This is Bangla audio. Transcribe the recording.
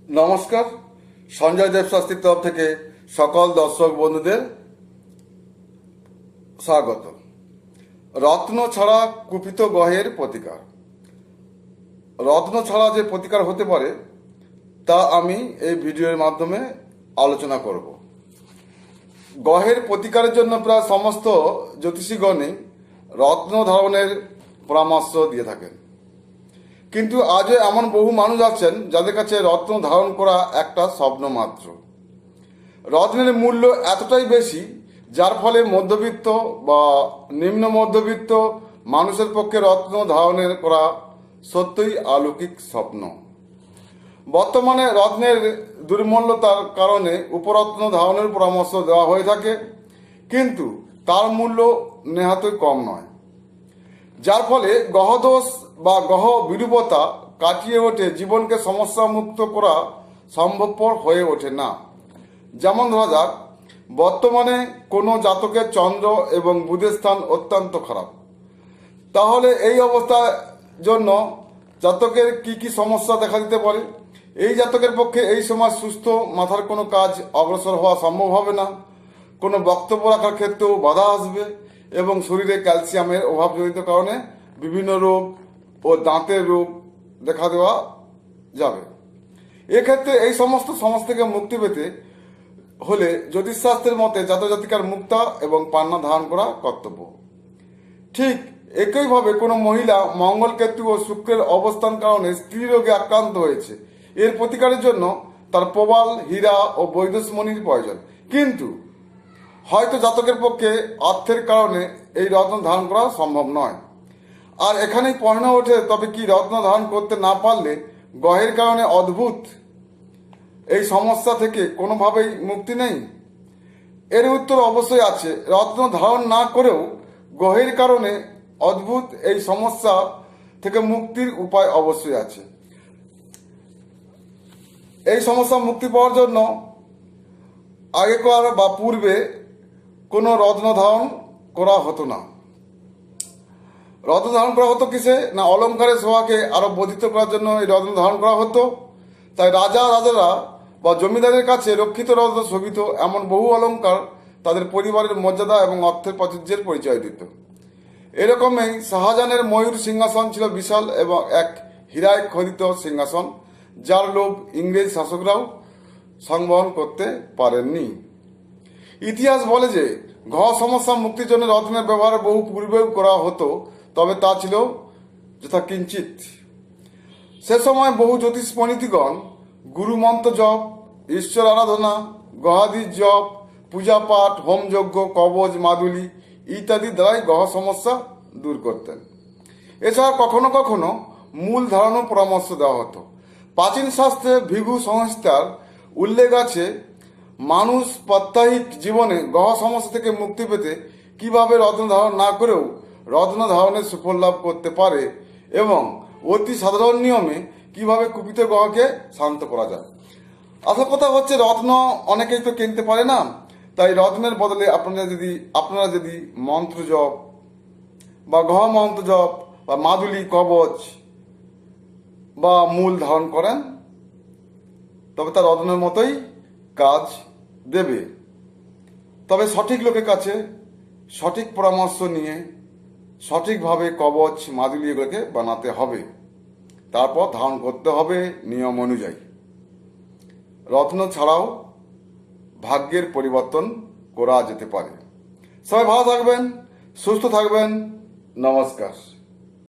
নমস্কার। সঞ্জয় দেব শাস্ত্রীর তরফ থেকে সকল দর্শক বন্ধুদের স্বাগত। রত্ন ছাড়া কুপিত গ্রহের প্রতিকার। রত্ন ছাড়া যে প্রতিকার হতে পারে তা আমি এই ভিডিওর মাধ্যমে আলোচনা করব। গ্রহের প্রতিকারের জন্য প্রায় সমস্ত জ্যোতিষীগণই রত্ন ধারণের পরামর্শ দিয়ে থাকেন, কিন্তু আজও এমন বহু মানুষ আছেন যাদের কাছে রত্ন ধারণ করা একটা স্বপ্ন মাত্র। রত্নের মূল্য এতটাই বেশি যার ফলে মধ্যবিত্ত বা নিম্ন মধ্যবিত্ত মানুষের পক্ষে রত্ন ধারণের করা সত্যই অলৌকিক স্বপ্ন। বর্তমানে রত্নের দুর্মূল্যতার কারণে উপরত্ন ধারণের পরামর্শ দেওয়া হয়ে থাকে, কিন্তু তার মূল্য নেহাতই কম নয়, যার ফলে গ্রহদোষ বা গ্রহ বিরূপতা কাটিয়ে ওঠে জীবনকে সমস্যা মুক্ত করা সম্ভবপর হয়ে ওঠে না। যেমন ধরা যাক, বর্তমানে কোনো জাতকের চন্দ্র এবং বুধের স্থান অত্যন্ত খারাপ, তাহলে এই অবস্থার জন্য জাতকের কি কি সমস্যা দেখা দিতে পারে। এই জাতকের পক্ষে এই সময় সুস্থ মাথার কোনো কাজ অগ্রসর হওয়া সম্ভব হবে না, কোনো বক্তব্য রাখার ক্ষেত্রেও বাধা আসবে এবং শরীরে ক্যালসিয়ামের অভাবজনিত কারণে বিভিন্ন রোগ ও দাঁতের রোগ দেখা দেওয়া যাবে। এক্ষেত্রে এই সমস্ত সমস্যা থেকে মুক্তি পেতে হলে জ্যোতিষশাস্ত্রের মতে জাতজাতিকার মুক্তা এবং পান্না ধারণ করা কর্তব্য। ঠিক একইভাবে কোনো মহিলা মঙ্গল কেতু ও শুক্রের অবস্থান কারণে স্ত্রী রোগে আক্রান্ত হয়েছে, এর প্রতিকারের জন্য তার প্রবাল, হীরা ও বৈদুষ্মণির প্রয়োজন, কিন্তু হয়তো জাতকের পক্ষে অর্থের কারণে এই রত্ন ধারণ করা সম্ভব নয়। আর এখানেই প্রশ্ন ওঠে, তবে কি রত্ন ধারণ করতে না পারলে গ্রহের কারণে অদ্ভুত এই সমস্যা থেকে কোনোভাবেই মুক্তি নেই? এর উত্তর অবশ্যই আছে। রত্ন ধারণ না করেও গ্রহের কারণে অদ্ভুত এই সমস্যা থেকে মুক্তির উপায় অবশ্যই আছে। এই সমস্যা মুক্তি পাওয়ার জন্য আগেকার বা পূর্বে কোনো রত্ন ধারণ করা হতো না। রত্ন ধারণ করা হতো কিসে না, অলঙ্কারের শোভাকে আরো বর্ধিত করার জন্য এই রত্ন ধারণ করা হতো। তাই রাজারা বা জমিদারের কাছে রক্ষিত রত্ন শোভিত এমন বহু অলঙ্কার তাদের পরিবারের মর্যাদা এবং অর্থের প্রাচুর্যের পরিচয় দিত। এরকমই শাহজাহানের ময়ূর সিংহাসন ছিল বিশাল এবং এক হীরায় খোদিত সিংহাসন, যার লোভ ইংরেজ শাসকরাও সংবহন করতে পারেননি। ইতিহাস বলে যে গ্রহ সমস্যা মুক্তির জন্য রত্নের ব্যবহার বহু পূর্বেও করা হতো, তবে তা ছিল যথাকিঞ্চিত। সে সময় বহু জ্যোতিষ পণ্ডিতগণ গুরুমন্ত্র জপ, ঈশ্বর আরাধনা, গ্রহাদির জপ, পূজা পাঠ, হোমযজ্ঞ, কবচ, মাদুলি ইত্যাদি দ্বারাই গ্রহ সমস্যা দূর করতেন। এছাড়া কখনো কখনো মূল ধারণও পরামর্শ দেওয়া হতো। প্রাচীন শাস্ত্রে ভৃগু সংহিতার উল্লেখ আছে মানুষ প্রাত্যহিক জীবনে গ্রহ সমস্যা থেকে মুক্তি পেতে কিভাবে রত্ন ধারণ না করেও রত্ন ধারণের সুফল লাভ করতে পারে এবং অতি সাধারণ নিয়মে কিভাবে কুপিত গ্রহকে শান্ত করা যায়। আসল কথা হচ্ছে, রত্ন অনেকেই তো কিনতে পারে না, তাই রত্নের বদলে আপনারা যদি মন্ত্র জপ বা গ্রহ মন্ত্র জপ বা মাদুলি, কবচ বা মূল ধারণ করেন, তবে তা রত্নের মতোই কাজ দেবে। তবে সঠিক লোকের কাছে সঠিক পরামর্শ নিয়ে সঠিকভাবে কবচ, মাদুলি এগুলোকে বানাতে হবে, তারপর ধারণ করতে হবে নিয়ম অনুযায়ী। রত্ন ছাড়াও ভাগ্যের পরিবর্তন করা যেতে পারে। সবাই ভালো থাকবেন, সুস্থ থাকবেন। নমস্কার।